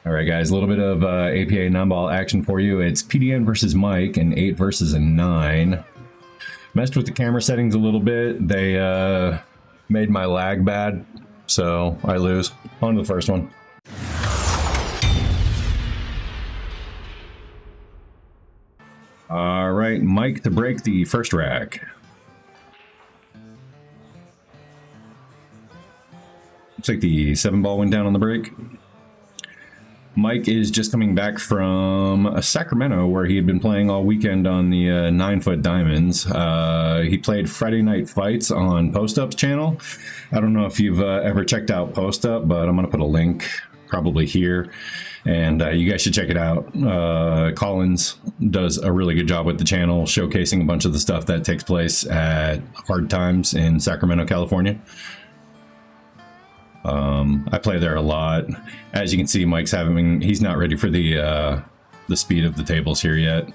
All right, guys, a little bit of APA 9-ball action for you. It's PDN versus Mike, an 8 versus a 9. Messed with the camera settings a little bit. They made my lag bad, so I lose. On to the first one. All right, Mike to break the first rack. Looks like the 7-ball went down on the break. Mike is just coming back from Sacramento, where he had been playing all weekend on the 9-foot diamonds. He played Friday Night Fights on Post Up's channel. I don't know if you've ever checked out Post Up, but I'm going to put a link probably here, and you guys should check it out. Collins does a really good job with the channel, showcasing a bunch of the stuff that takes place at Hard Times in Sacramento, California. I play there a lot. As you can see, Mike's he's not ready for the speed of the tables here yet.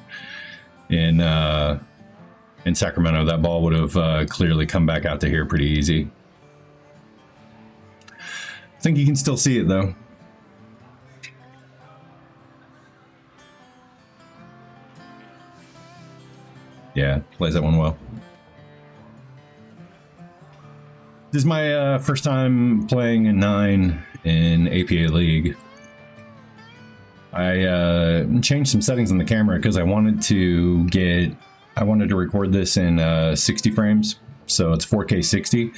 In Sacramento, that ball would have clearly come back out to here pretty easy. I think you can still see it though. Yeah, plays that one well. This is my first time playing a 9 in APA League. I changed some settings on the camera because I wanted to record this in 60 frames, so it's 4K 60.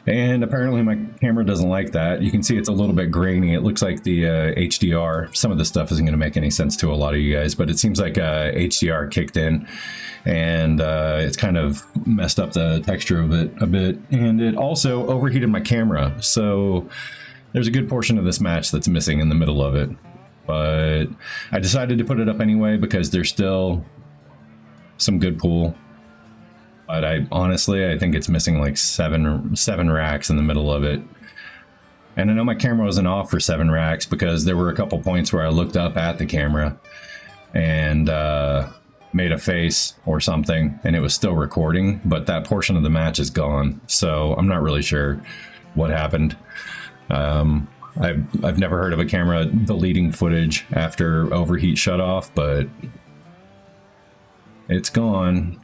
And apparently my camera doesn't like that. You can see it's a little bit grainy. It looks like the HDR. Some of this stuff isn't going to make any sense to a lot of you guys, but it seems like HDR kicked in, and it's kind of messed up the texture of it a bit. And it also overheated my camera. So there's a good portion of this match that's missing in the middle of it. But I decided to put it up anyway because there's still some good pool. But I think it's missing like seven racks in the middle of it. And I know my camera wasn't off for 7 racks because there were a couple points where I looked up at the camera and made a face or something, and it was still recording, but that portion of the match is gone. So I'm not really sure what happened. I've never heard of a camera deleting footage after overheat shut off, but it's gone.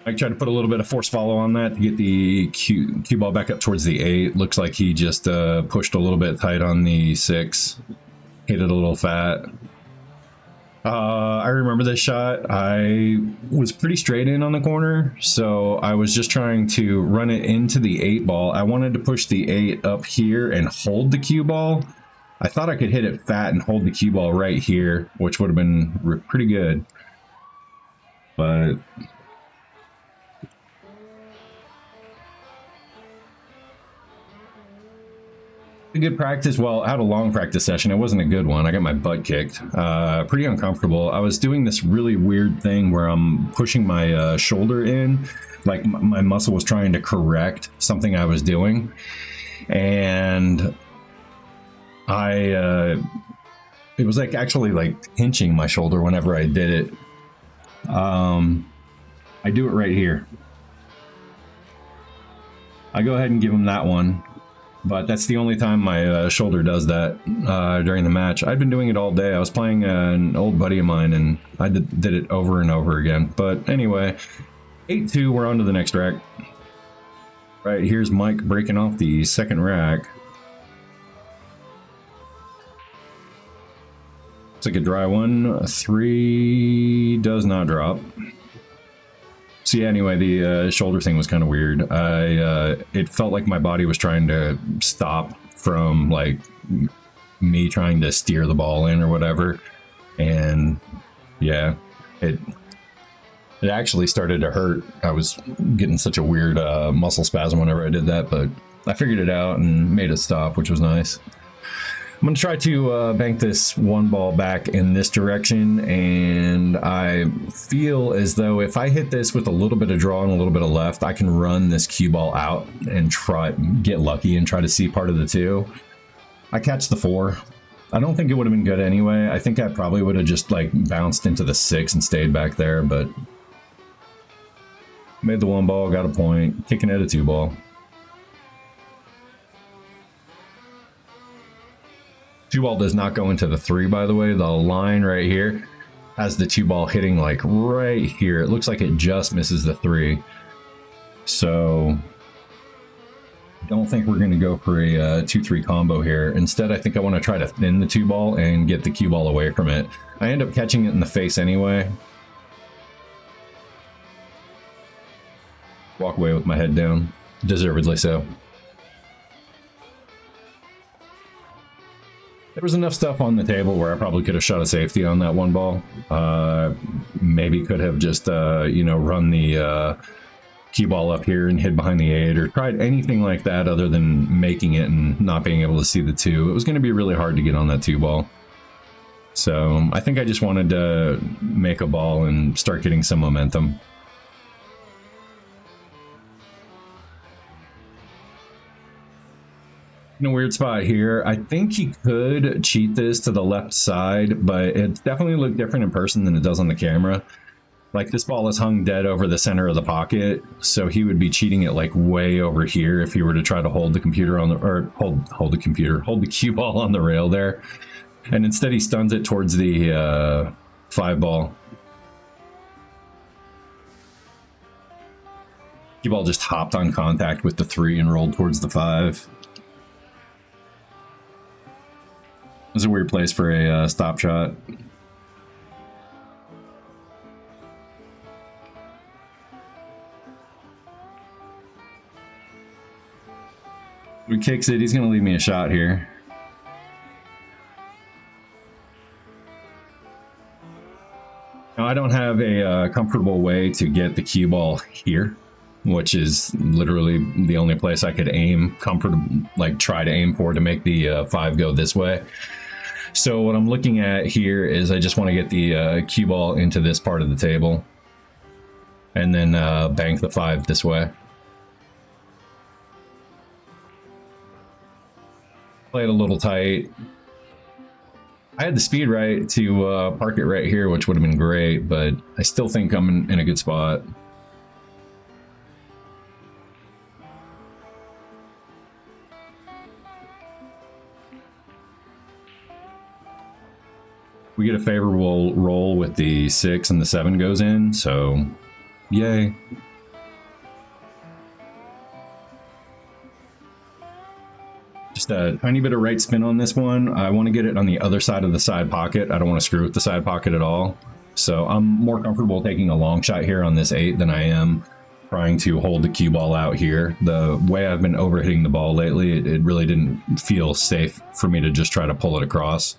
I tried to put a little bit of force follow on that to get the cue ball back up towards the 8. Looks like he just pushed a little bit tight on the 6. Hit it a little fat. I remember this shot. I was pretty straight in on the corner, so I was just trying to run it into the 8 ball. I wanted to push the 8 up here and hold the cue ball. I thought I could hit it fat and hold the cue ball right here, which would have been pretty good. But a good practice. Well, I had a long practice session. It wasn't a good one. I got my butt kicked. Pretty uncomfortable. I was doing this really weird thing where I'm pushing my shoulder in, like my muscle was trying to correct something I was doing, and it was like actually like pinching my shoulder whenever I did it. I do it right here. I go ahead and give him that one. But that's the only time my shoulder does that during the match. I'd been doing it all day. I was playing an old buddy of mine, and I did it over and over again. But anyway, 8-2, we're on to the next rack. Right, here's Mike breaking off the second rack. It's like a dry one. 3 does not drop. So yeah, anyway, the shoulder thing was kind of weird. It felt like my body was trying to stop from like me trying to steer the ball in or whatever. And yeah, it actually started to hurt. I was getting such a weird muscle spasm whenever I did that, but I figured it out and made it stop, which was nice. I'm going to try to bank this 1 ball back in this direction, and I feel as though if I hit this with a little bit of draw and a little bit of left, I can run this cue ball out and get lucky and try to see part of the 2. I catch the 4. I don't think it would have been good anyway. I think I probably would have just like bounced into the 6 and stayed back there, but Made the 1 ball, got a point. Kicking at a 2 ball. 2 ball does not go into the 3, by the way. The line right here has the 2 ball hitting like right here. It looks like it just misses the 3. So I don't think we're going to go for a 2-3 combo here. Instead, I think I want to try to thin the 2 ball and get the cue ball away from it. I end up catching it in the face anyway. Walk away with my head down. Deservedly so. There was enough stuff on the table where I probably could have shot a safety on that 1 ball. Maybe could have just, you know, run the cue ball up here and hid behind the 8, or tried anything like that other than making it and not being able to see the 2. It was going to be really hard to get on that 2 ball. So I think I just wanted to make a ball and start getting some momentum. In a weird spot here. I think he could cheat this to the left side, but it definitely looked different in person than it does on the camera. Like, this ball is hung dead over the center of the pocket, so he would be cheating it like way over here if he were to try to hold the computer on the, or hold the cue ball on the rail there. And instead he stuns it towards the 5 ball. Cue ball just hopped on contact with the 3 and rolled towards the 5. It was a weird place for a stop shot. He kicks it. He's going to leave me a shot here. Now, I don't have a comfortable way to get the cue ball here, which is literally the only place I could aim try to aim for to make the 5 go this way. So what I'm looking at here is I just want to get the cue ball into this part of the table and then bank the 5 this way. Play it a little tight. I had the speed right to park it right here, which would have been great, but I still think I'm in a good spot. We get a favorable roll with the 6 and the 7 goes in, so yay. Just a tiny bit of right spin on this one. I want to get it on the other side of the side pocket. I don't want to screw with the side pocket at all. So I'm more comfortable taking a long shot here on this 8 than I am trying to hold the cue ball out here. The way I've been overhitting the ball lately, it really didn't feel safe for me to just try to pull it across.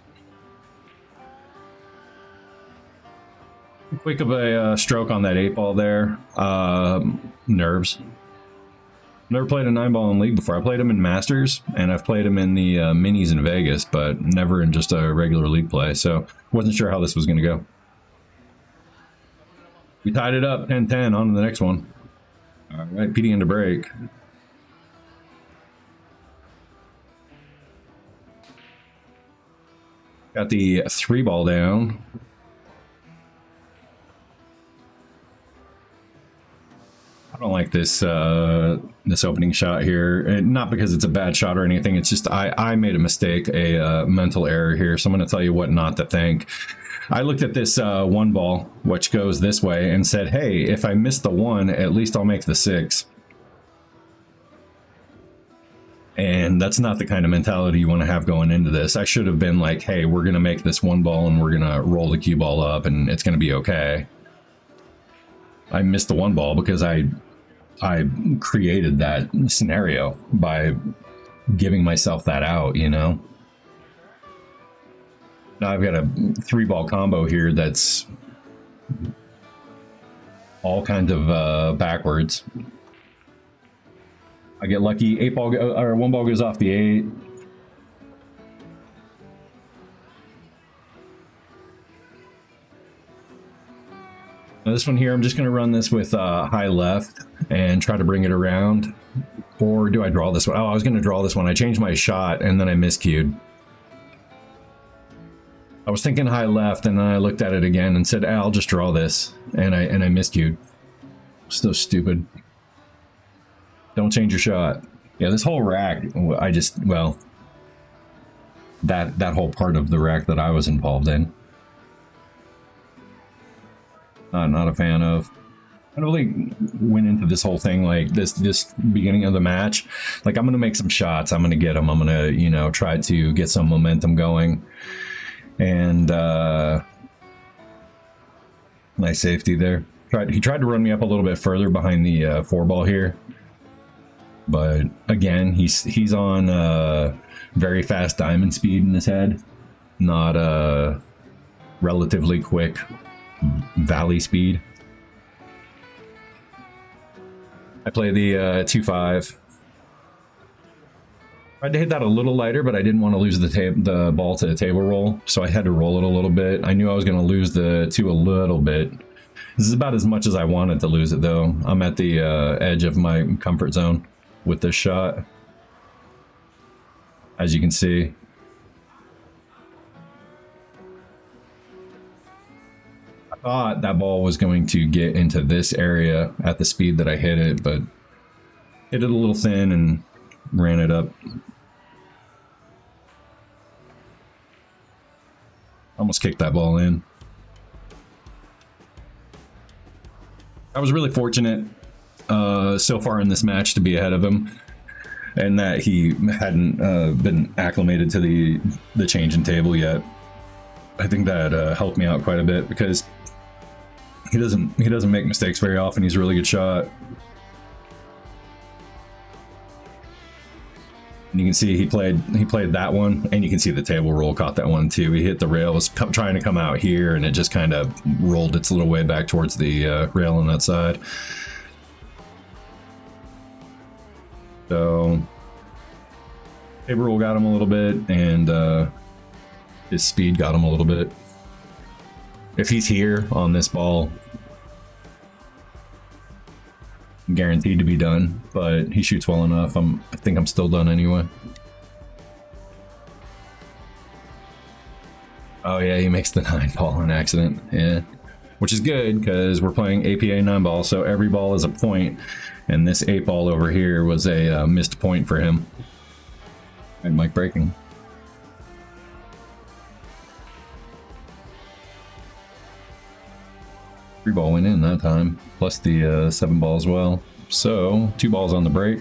Quick of a stroke on that 8 ball there. Nerves. Never played a 9 ball in league before. I played them in Masters, and I've played them in the minis in Vegas, but never in just a regular league play, so wasn't sure how this was going to go. We tied it up 10-10, on to the next one. All right, PDN to break. Got the 3 ball down. I don't like this this opening shot here, and not because it's a bad shot or anything. It's just I made a mistake, a mental error here. So I'm going to tell you what not to think. I looked at this 1 ball, which goes this way, and said, hey, if I miss the 1, at least I'll make the 6. And that's not the kind of mentality you want to have going into this. I should have been like, hey, we're going to make this 1 ball and we're going to roll the cue ball up and it's going to be okay. I missed the 1 ball because I created that scenario by giving myself that out, you know. Now I've got a 3 ball combo here that's all kinds of backwards. I get lucky. 1 ball goes off the 8. Now this one here, I'm just going to run this with high left and try to bring it around. Or do I draw this one? Oh, I was going to draw this one. I changed my shot and then I miscued. I was thinking high left and then I looked at it again and said, I'll just draw this. And I miscued. So stupid. Don't change your shot. Yeah, this whole rack, well, that whole part of the rack that I was involved in. Not a fan of. I really went into this whole thing like this beginning of the match. Like, I'm going to make some shots. I'm going to get them. I'm going to, you know, try to get some momentum going. And nice safety there. He tried to run me up a little bit further behind the 4-ball here. But again, he's on very fast diamond speed in his head. Not relatively quick valley speed. I play the 2-5. Tried to hit that a little lighter, but I didn't want to lose the ball to the table roll, so I had to roll it a little bit. I knew I was going to lose the 2 a little bit. This is about as much as I wanted to lose it, though. I'm at the edge of my comfort zone with this shot, as you can see. I thought that ball was going to get into this area at the speed that I hit it, but hit it a little thin and ran it up. Almost kicked that ball in. I was really fortunate so far in this match to be ahead of him, and that he hadn't been acclimated to the change in table yet. I think that helped me out quite a bit, because he doesn't make mistakes very often. He's a really good shot. And you can see he played that one, and you can see the table roll caught that one too. He hit the rail, was trying to come out here, and it just kind of rolled its little way back towards the rail on that side. So table roll got him a little bit, and his speed got him a little bit. If he's here on this ball, I'm guaranteed to be done, but he shoots well enough. I think I'm still done anyway. Oh yeah, he makes the 9-ball on accident. Yeah, which is good, because we're playing APA 9-ball, so every ball is a point, and this 8-ball over here was a missed point for him. And Mike breaking. 3-ball went in that time, plus the 7-ball as well. So 2 balls on the break.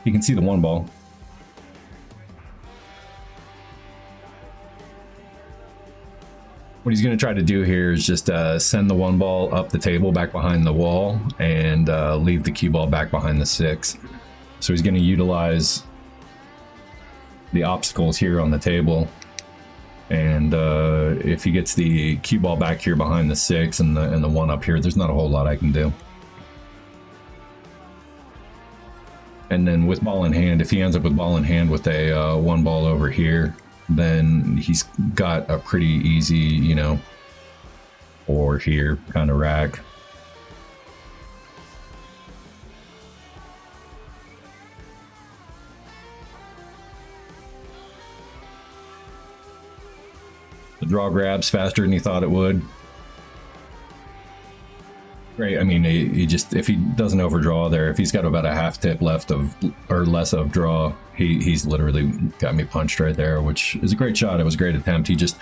You can see the 1-ball. What he's going to try to do here is just send the 1-ball up the table back behind the wall, and leave the cue ball back behind the 6. So he's going to utilize the obstacles here on the table. And if he gets the cue ball back here behind the 6 and the 1 up here, there's not a whole lot I can do. And then with ball in hand, if he ends up with ball in hand with a 1-ball over here, then he's got a pretty easy, you know, or here kind of rack. The draw grabs faster than he thought it would. Great. I mean, he just, if he doesn't overdraw there, if he's got about a half tip left of, or less of draw, he's literally got me punched right there, which is a great shot. It was a great attempt. He just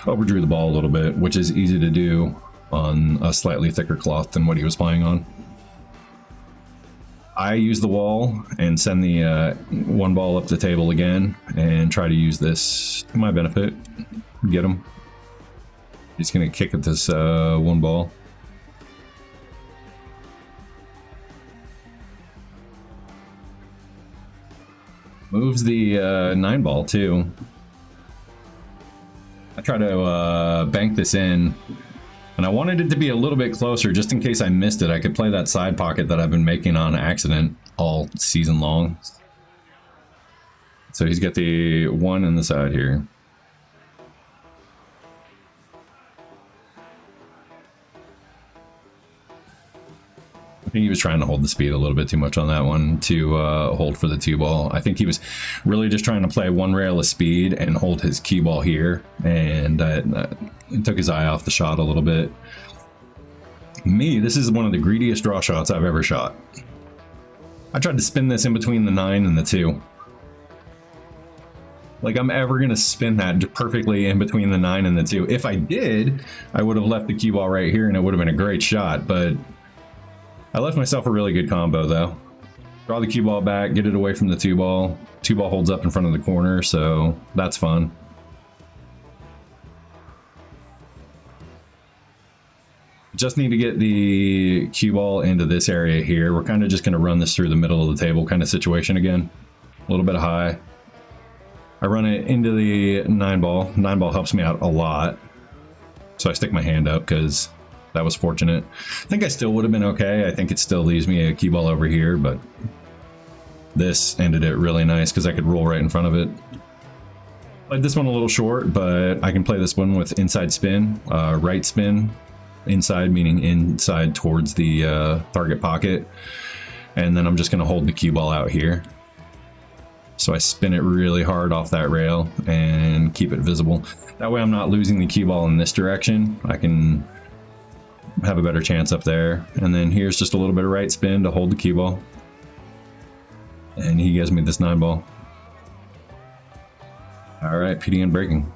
overdrew the ball a little bit, which is easy to do on a slightly thicker cloth than what he was playing on. I use the wall and send the 1-ball up the table again, and try to use this to my benefit. Get him. He's gonna kick at this 1-ball. Moves the 9-ball too. I try to bank this in, and I wanted it to be a little bit closer just in case I missed it. I could play that side pocket that I've been making on accident all season long. So he's got the 1 in the side here. I think he was trying to hold the speed a little bit too much on that one to hold for the 2-ball. I think he was really just trying to play 1 rail of speed and hold his cue ball here, and it took his eye off the shot a little bit. Me, this is one of the greediest draw shots I've ever shot. I tried to spin this in between the 9 and the 2. Like I'm ever gonna spin that perfectly in between the 9 and the 2. If I did, I would have left the cue ball right here and it would have been a great shot, but I left myself a really good combo though. Draw the cue ball back, get it away from the 2 ball. 2 ball holds up in front of the corner, so that's fun. Just need to get the cue ball into this area here. We're kind of just going to run this through the middle of the table kind of situation again. A little bit high. I run it into the 9 ball. 9 ball helps me out a lot. So I stick my hand up because that was fortunate. I think I still would have been okay. I think it still leaves me a cue ball over here, but this ended it really nice because I could roll right in front of it. Played this one a little short, but I can play this one with inside spin, right spin. Inside meaning inside towards the target pocket, and then I'm just going to hold the cue ball out here. So I spin it really hard off that rail and keep it visible. That way I'm not losing the cue ball in this direction. I can have a better chance up there. And then here's just a little bit of right spin to hold the cue ball. And he gives me this 9 ball. All right, PDN breaking.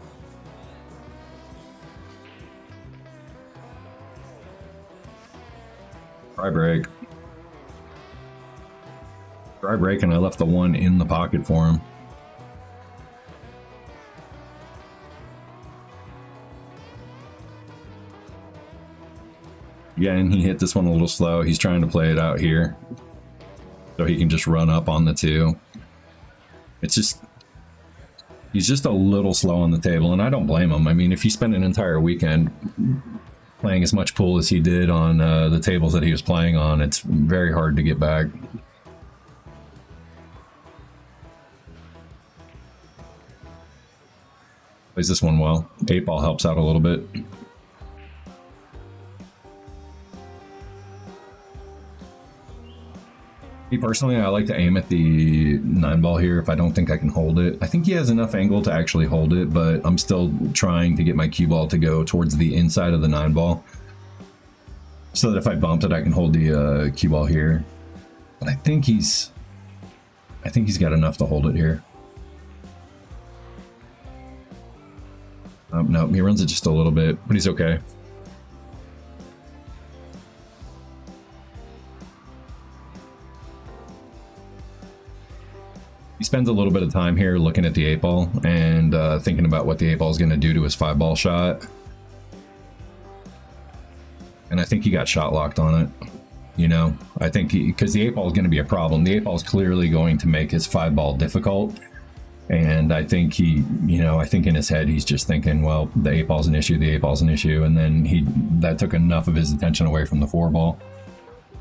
Try break. Try break, and I left the 1 in the pocket for him. Yeah, and he hit this one a little slow. He's trying to play it out here, so he can just run up on the 2. It's just, he's just a little slow on the table, and I don't blame him. I mean, if you spend an entire weekend playing as much pool as he did on the tables that he was playing on, it's very hard to get back. Plays this one well. 8 ball helps out a little bit. Me personally, I like to aim at the 9 ball here if I don't think I can hold it. I think he has enough angle to actually hold it, but I'm still trying to get my cue ball to go towards the inside of the 9 ball. So that if I bumped it, I can hold the cue ball here. But I think he's got enough to hold it here. No, he runs it just a little bit, but he's okay. He spends a little bit of time here looking at the 8 ball and thinking about what the 8 ball is going to do to his 5 ball shot. And I think he got shot locked on it. You know, I think because the 8 ball is going to be a problem. The 8 ball is clearly going to make his 5 ball difficult. And I think he, you know, I think in his head he's just thinking, well, the 8 ball's an issue, the 8 ball's an issue. And then that took enough of his attention away from the 4 ball.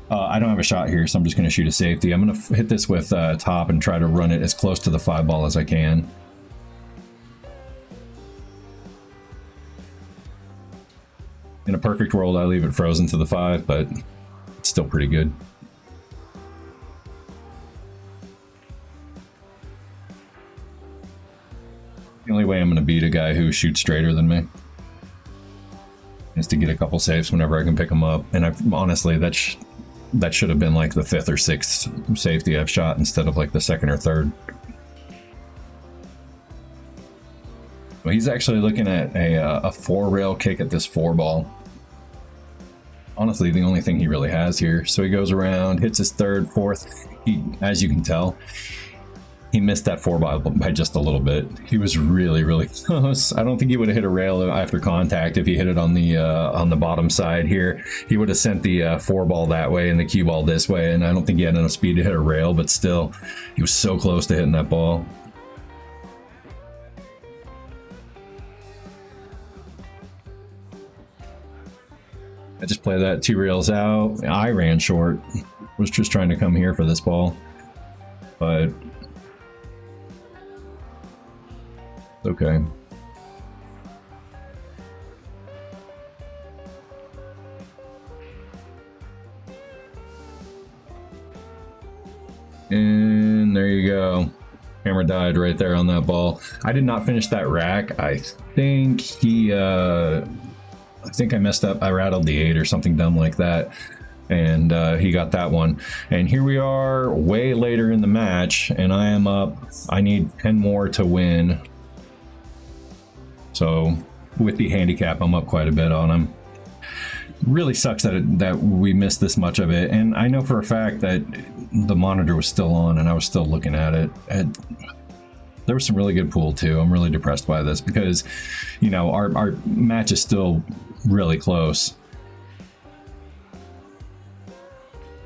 I don't have a shot here, so I'm just going to shoot a safety. I'm going to hit this with top and try to run it as close to the 5 ball as I can. In a perfect world, I leave it frozen to the 5, but it's still pretty good. The only way I'm going to beat a guy who shoots straighter than me is to get a couple saves whenever I can pick them up. And honestly, that should have been like the 5th or 6th safety I've shot instead of like the 2nd or 3rd. Well, he's actually looking at a 4-rail kick at this 4 ball. Honestly, the only thing he really has here. So he goes around, hits his 3rd, 4th. As you can tell, he missed that 4 ball by just a little bit. He was really, really close. I don't think he would have hit a rail after contact if he hit it on the bottom side here. He would have sent the 4 ball that way and the cue ball this way, and I don't think he had enough speed to hit a rail, but still, he was so close to hitting that ball. I just play that 2 rails out. I ran short. Was just trying to come here for this ball, but okay. And there you go. Hammer died right there on that ball. I did not finish that rack. I think he I think I messed up. I rattled the 8 or something dumb like that. And he got that one. And here we are way later in the match, and I am up. I need 10 more to win. So with the handicap, I'm up quite a bit on him. Really sucks that we missed this much of it. And I know for a fact that the monitor was still on and I was still looking at it. And there was some really good pool too. I'm really depressed by this because, you know, our match is still really close.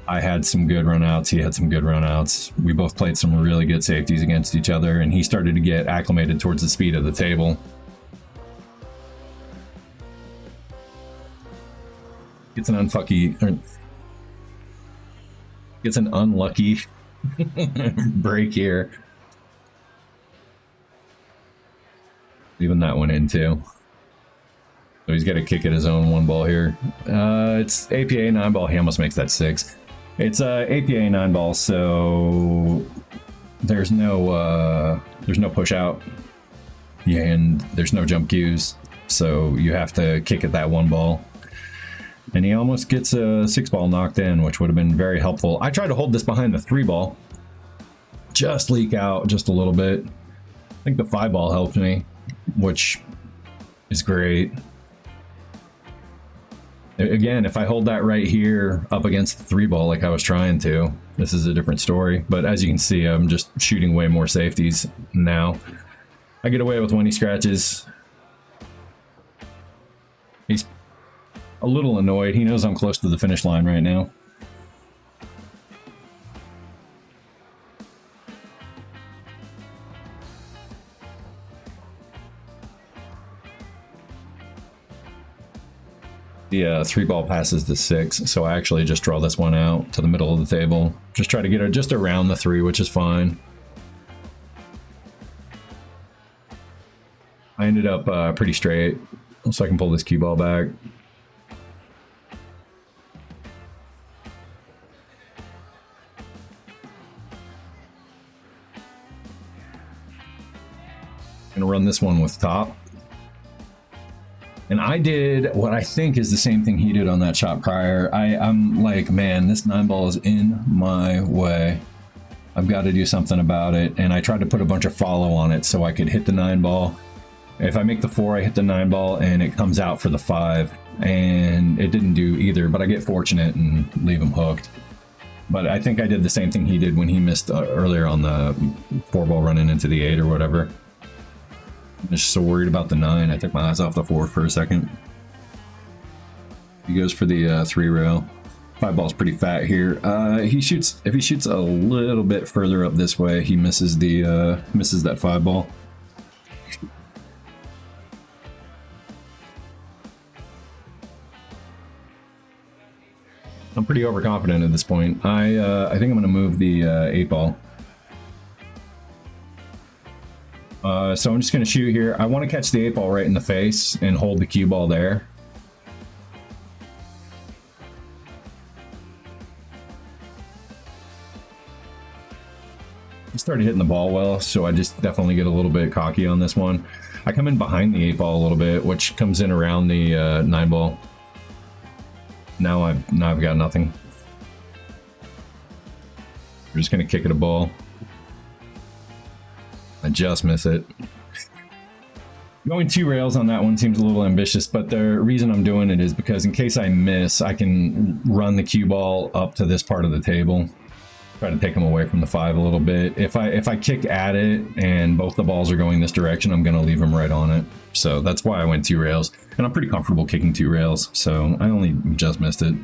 I had some good runouts. He had some good runouts. We both played some really good safeties against each other, and he started to get acclimated towards the speed of the table. Gets an unlucky break here. Leaving that one in too. So he's got to kick at his own 1 ball here. It's APA 9 ball. He almost makes that 6. It's APA 9 ball, so there's no push out, and there's no jump cues, so you have to kick at that 1 ball. And he almost gets a 6 ball knocked in, which would have been very helpful. I tried to hold this behind the 3 ball, just leak out just a little bit. I think the 5 ball helped me, which is great. Again, if I hold that right here up against the 3 ball like I was trying to, this is a different story. But as you can see, I'm just shooting way more safeties now. I get away with when he scratches. He's a little annoyed. He knows I'm close to the finish line right now. The 3 ball passes the 6, so I actually just draw this one out to the middle of the table. Just try to get it just around the 3, which is fine. I ended up pretty straight, so I can pull this cue ball back. Gonna run this one with top. And I did what I think is the same thing he did on that shot prior. I'm like, man, this 9 ball is in my way. I've got to do something about it. And I tried to put a bunch of follow on it so I could hit the 9 ball. If I make the 4, I hit the 9 ball and it comes out for the 5. And it didn't do either, but I get fortunate and leave him hooked. But I think I did the same thing he did when he missed earlier on the 4 ball running into the 8 or whatever. I'm just so worried about the 9. I took my eyes off the 4 for a second. He goes for the 3 rail. 5 ball's pretty fat here. If he shoots a little bit further up this way, he misses the misses that 5 ball. I'm pretty overconfident at this point. I think I'm going to move the 8 ball. So I'm just going to shoot here. I want to catch the 8 ball right in the face and hold the cue ball there. He started hitting the ball well, so I just definitely get a little bit cocky on this one. I come in behind the 8 ball a little bit, which comes in around the 9 ball. Now I've got nothing. We're just going to kick at a ball. I just miss it. Going 2 rails on that one seems a little ambitious, but the reason I'm doing it is because in case I miss, I can run the cue ball up to this part of the table. Try to take him away from the 5 a little bit. If I kick at it and both the balls are going this direction, I'm going to leave him right on it. So that's why I went 2 rails. And I'm pretty comfortable kicking 2 rails, so I only just missed it.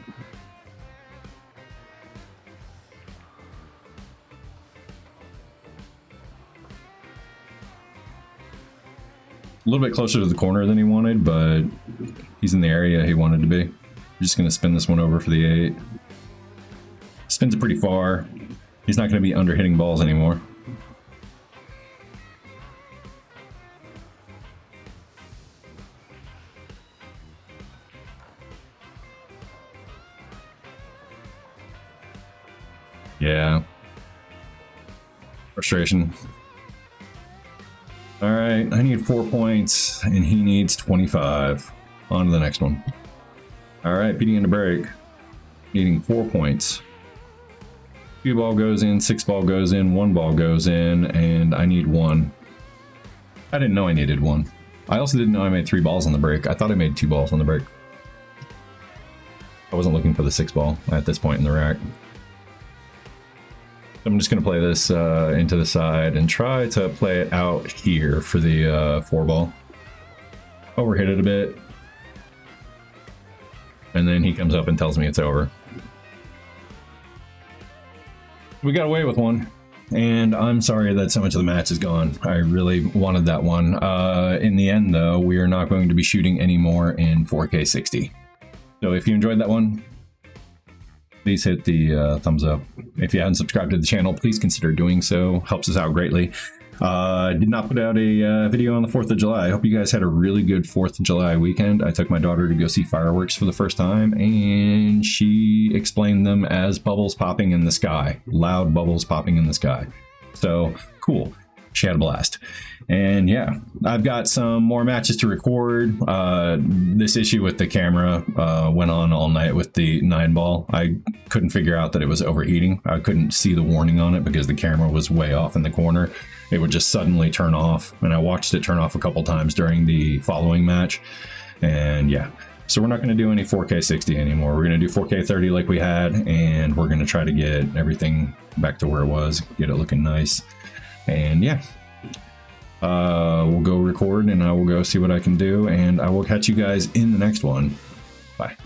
A little bit closer to the corner than he wanted, but he's in the area he wanted to be. I'm just going to spin this one over for the 8. Spins it pretty far. He's not going to be under hitting balls anymore. Yeah. Frustration. All right, I need 4 points, and he needs 25. on to the next one. All right, PDN to break. Needing 4 points. 2 ball goes in, 6 ball goes in, 1 ball goes in, and I need 1. I didn't know I needed 1. I also didn't know I made 3 balls on the break. I thought I made 2 balls on the break. I wasn't looking for the 6 ball at this point in the rack. I'm just going to play this into the side and try to play it out here for the 4 ball. Overhit it a bit. And then he comes up and tells me it's over. We got away with one. And I'm sorry that so much of the match is gone. I really wanted that one. In the end, though, we are not going to be shooting anymore in 4K 60. So if you enjoyed that one, please hit the thumbs up. If you haven't subscribed to the channel, please consider doing so. Helps us out greatly. Did not put out a video on the 4th of July. I hope you guys had a really good 4th of July weekend. I took my daughter to go see fireworks for the first time, and she explained them as bubbles popping in the sky. Loud bubbles popping in the sky. So, cool. She had a blast. And yeah, I've got some more matches to record. This issue with the camera went on all night with the 9 ball. I couldn't figure out that it was overheating. I couldn't see the warning on it because the camera was way off in the corner. It would just suddenly turn off, and I watched it turn off a couple times during the following match. And yeah, so we're not going to do any 4K 60 anymore. We're going to do 4K 30 like we had, and we're going to try to get everything back to where it was, get it looking nice. And yeah, we'll go record, and I will go see what I can do, and I will catch you guys in the next one. Bye.